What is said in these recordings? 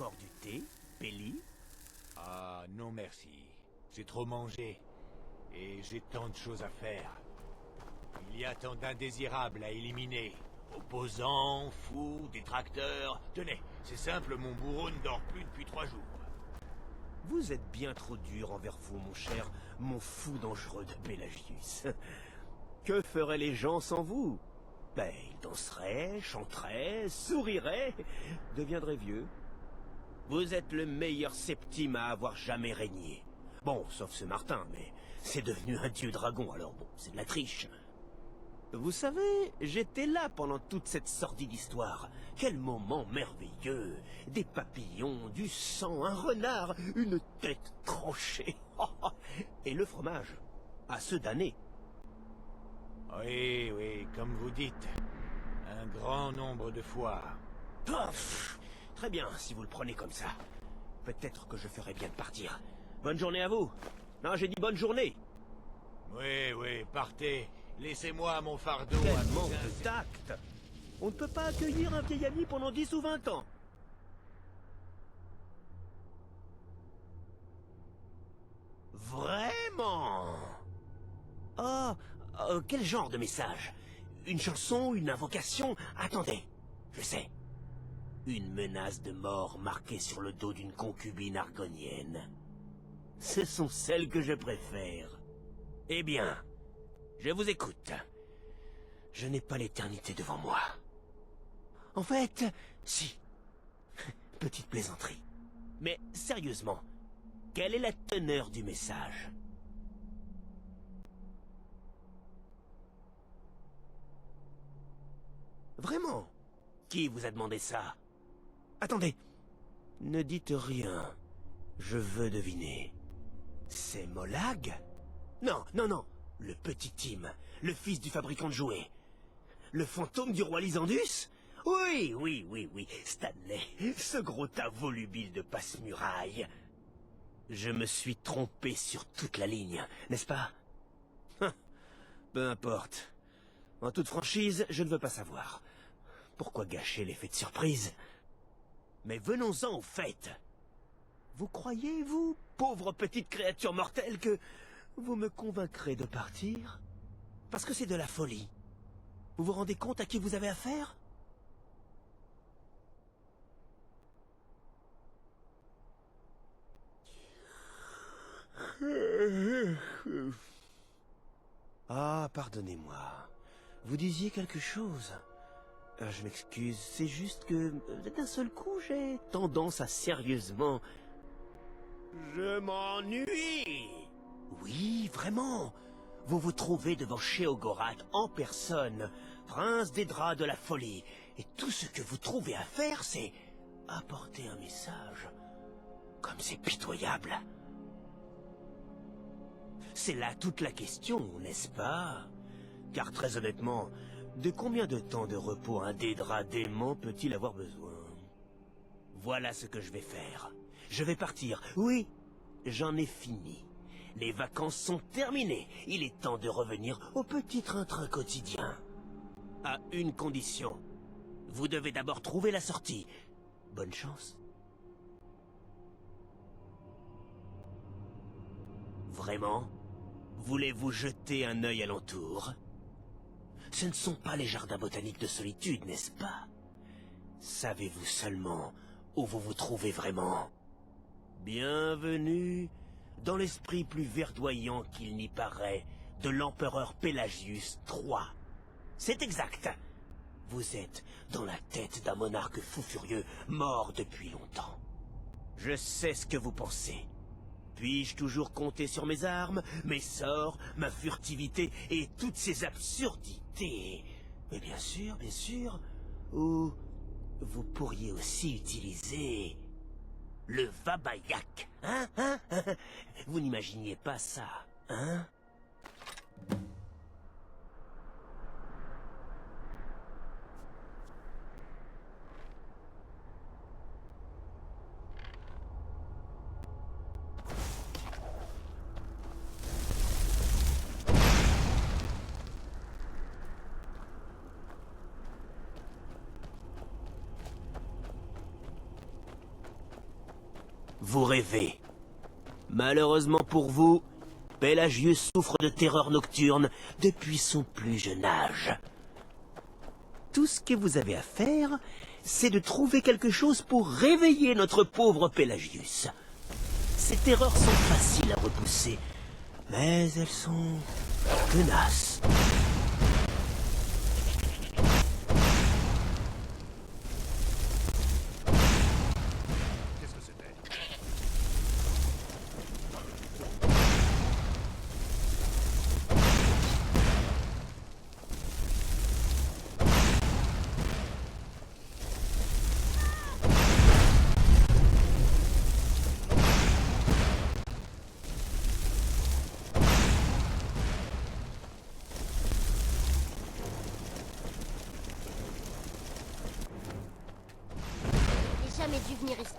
encore du thé, Pelli? Ah, non merci. J'ai trop mangé. Et j'ai tant de choses à faire. Il y a tant d'indésirables à éliminer. Opposants, fous, détracteurs... Tenez, c'est simple, mon bourreau ne dort plus depuis 3 jours. Vous êtes bien trop dur envers vous, mon cher, mon fou dangereux de Pelagius. Que feraient les gens sans vous? Ben, ils danseraient, chanteraient, souriraient, deviendraient vieux. Vous êtes le meilleur Septime à avoir jamais régné. Bon, sauf ce Martin, mais c'est devenu un dieu dragon, alors bon, c'est de la triche. Vous savez, j'étais là pendant toute cette sordide histoire. Quel moment merveilleux! Des papillons, du sang, un renard, une tête tranchée. Et le fromage, à se damner. Oui, oui, comme vous dites. Un grand nombre de fois. Très bien, si vous le prenez comme ça. Peut-être que je ferais bien de partir. Bonne journée à vous. Non, j'ai dit bonne journée. Oui, oui, partez. Laissez-moi mon fardeau. Quel manque de tact! On ne peut pas accueillir un vieil ami pendant 10 ou 20 ans. Vraiment? Oh, quel genre de message? Une chanson, une invocation? Attendez, je sais. Une menace de mort marquée sur le dos d'une concubine argonienne. Ce sont celles que je préfère. Eh bien, je vous écoute. Je n'ai pas l'éternité devant moi. En fait, si. Petite plaisanterie. Mais sérieusement, quelle est la teneur du message? Vraiment? Qui vous a demandé ça? Attendez. Ne dites rien. Je veux deviner. C'est Molag? Non, non, non. Le petit Tim, le fils du fabricant de jouets. Le fantôme du roi Lysandus? Oui, oui, oui, oui. Stanley, ce gros tas volubile de passe-muraille. Je me suis trompé sur toute la ligne, n'est-ce pas? Peu importe. En toute franchise, je ne veux pas savoir. Pourquoi gâcher l'effet de surprise? Mais venons-en au fait. Vous croyez, vous, pauvre petite créature mortelle, que vous me convaincrez de partir? Parce que c'est de la folie. Vous vous rendez compte à qui vous avez affaire? Ah, pardonnez-moi. Vous disiez quelque chose. Je m'excuse, c'est juste que d'un seul coup, j'ai tendance à sérieusement... Je m'ennuie! Oui, vraiment. Vous vous trouvez devant Sheogorath en personne, prince des draps de la folie. Et tout ce que vous trouvez à faire, c'est apporter un message. Comme c'est pitoyable. C'est là toute la question, n'est-ce pas? Car très honnêtement, de combien de temps de repos un dédra dément peut-il avoir besoin? Voilà ce que je vais faire. Je vais partir. Oui, j'en ai fini. Les vacances sont terminées. Il est temps de revenir au petit train-train quotidien. À une condition. Vous devez d'abord trouver la sortie. Bonne chance. Vraiment? Voulez-vous jeter un œil alentour? Ce ne sont pas les jardins botaniques de solitude, n'est-ce pas? Savez-vous seulement où vous vous trouvez vraiment? Bienvenue dans l'esprit plus verdoyant qu'il n'y paraît de l'empereur Pelagius III. C'est exact. Vous êtes dans la tête d'un monarque fou furieux, mort depuis longtemps. Je sais ce que vous pensez. Puis-je toujours compter sur mes armes, mes sorts, ma furtivité et toutes ces absurdités? Mais bien sûr. Ou vous pourriez aussi utiliser le Vabayak, hein? Vous n'imaginiez pas ça, hein? vous rêvez. Malheureusement pour vous, Pelagius souffre de terreur nocturne depuis son plus jeune âge. Tout ce que vous avez à faire, c'est de trouver quelque chose pour réveiller notre pauvre Pelagius. Ces terreurs sont faciles à repousser, mais elles sont tenaces. J'ai jamais dû venir ici.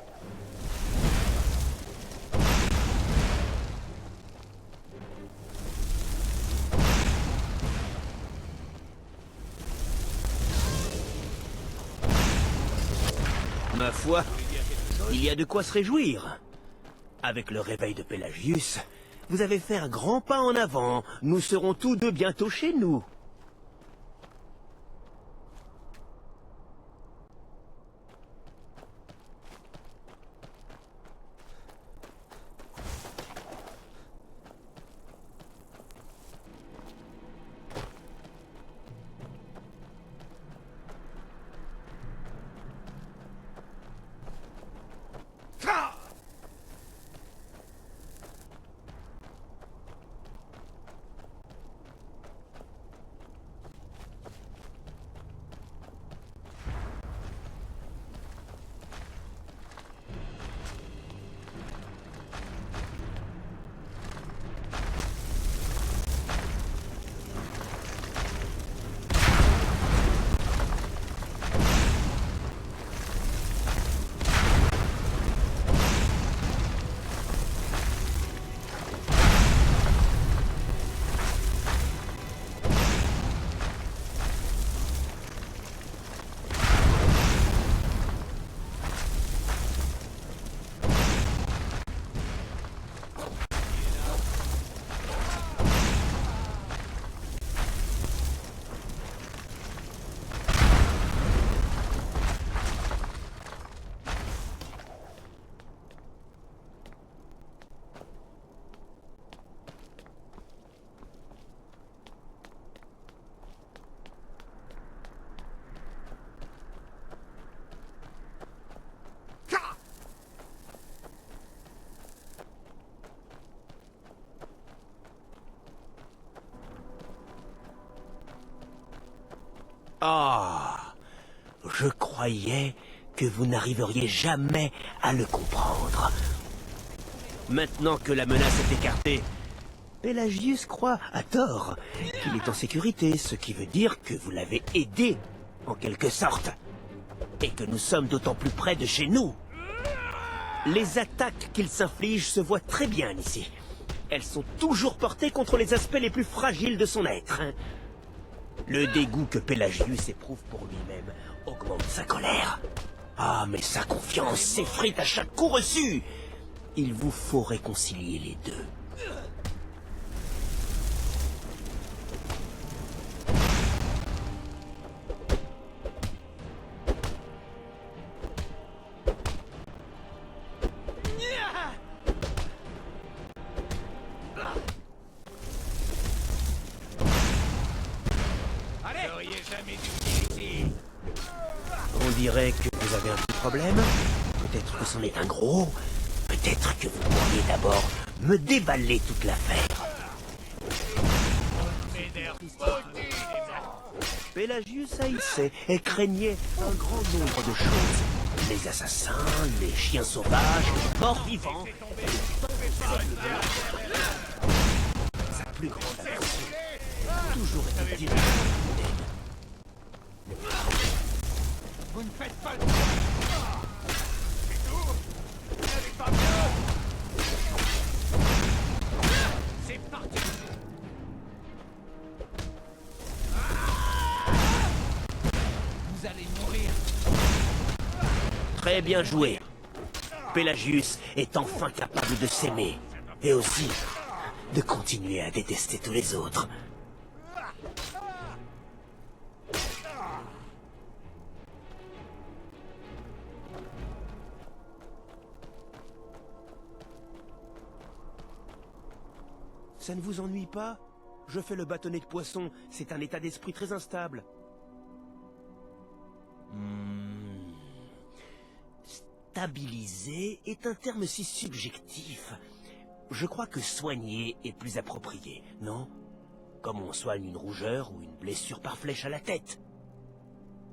Ma foi, il y a de quoi se réjouir. Avec le réveil de Pelagius, vous avez fait un grand pas en avant. Nous serons tous deux bientôt chez nous. Ah, je croyais que vous n'arriveriez jamais à le comprendre. Maintenant que la menace est écartée, Pelagius croit, à tort, qu'il est en sécurité, ce qui veut dire que vous l'avez aidé, en quelque sorte. Et que nous sommes d'autant plus près de chez nous. Les attaques qu'il s'inflige se voient très bien ici. Elles sont toujours portées contre les aspects les plus fragiles de son être. Le dégoût que Pelagius éprouve pour lui-même augmente sa colère. Ah, mais sa confiance s'effrite à chaque coup reçu. Il vous faut réconcilier les deux. On dirait que vous avez un petit problème. Peut-être que c'en est un gros. Peut-être que vous pourriez d'abord me déballer toute l'affaire. Pelagius haïssait et craignait un grand nombre de choses. Les assassins, les chiens sauvages, les morts vivants. Sa plus grande aversion, toujours été de dire Vous ne faites pas le C'est tout. Vous n'avez pas mieux. C'est parti. Vous allez mourir. Très bien joué. Pelagius est enfin capable de s'aimer. Et aussi, de continuer à détester tous les autres. Ça ne vous ennuie pas? Je fais le bâtonnet de poisson, c'est un état d'esprit très instable. Stabiliser est un terme si subjectif. Je crois que soigner est plus approprié, non? Comme on soigne une rougeur ou une blessure par flèche à la tête.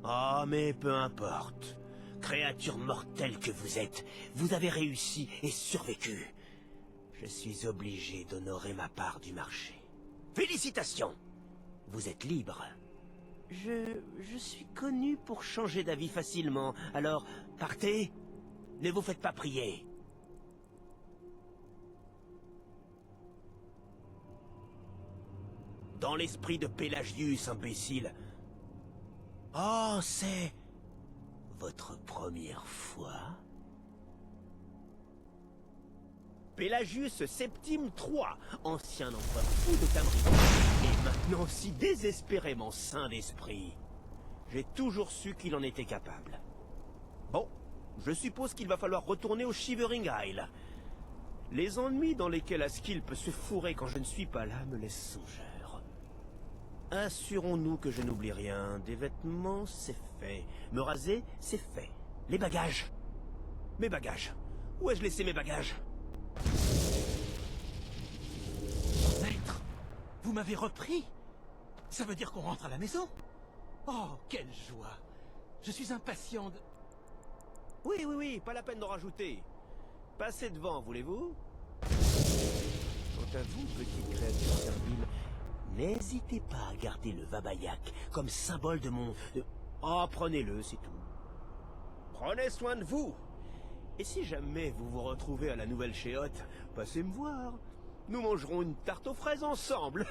Ah, mais peu importe. Créature mortelle que vous êtes, vous avez réussi et survécu. Je suis obligé d'honorer ma part du marché. Félicitations! Vous êtes libre. Je suis connu pour changer d'avis facilement, alors partez. Ne vous faites pas prier. Dans l'esprit de Pelagius, imbécile. Oh, c'est... votre première fois? Pelagius Septime III, ancien empereur fou de Tamriel, et maintenant si désespérément sain d'esprit. J'ai toujours su qu'il en était capable. Bon, je suppose qu'il va falloir retourner au Shivering Isle. Les ennuis dans lesquels Askill peut se fourrer quand je ne suis pas là me laissent songeur. Assurons-nous que je n'oublie rien. Des vêtements, c'est fait. Me raser, c'est fait. Les bagages. Mes bagages. Où ai-je laissé mes bagages? Maître, vous m'avez repris? Ça veut dire qu'on rentre à la maison? Oh, quelle joie! Je suis impatient de... Oui, pas la peine d'en rajouter. Passez devant, voulez-vous? Quant à vous, petite créature servile, n'hésitez pas à garder le Vabayak comme symbole de mon... Oh, prenez-le, c'est tout. Prenez soin de vous. Et si jamais vous vous retrouvez à la nouvelle Chéotte, passez me voir. Nous mangerons une tarte aux fraises ensemble.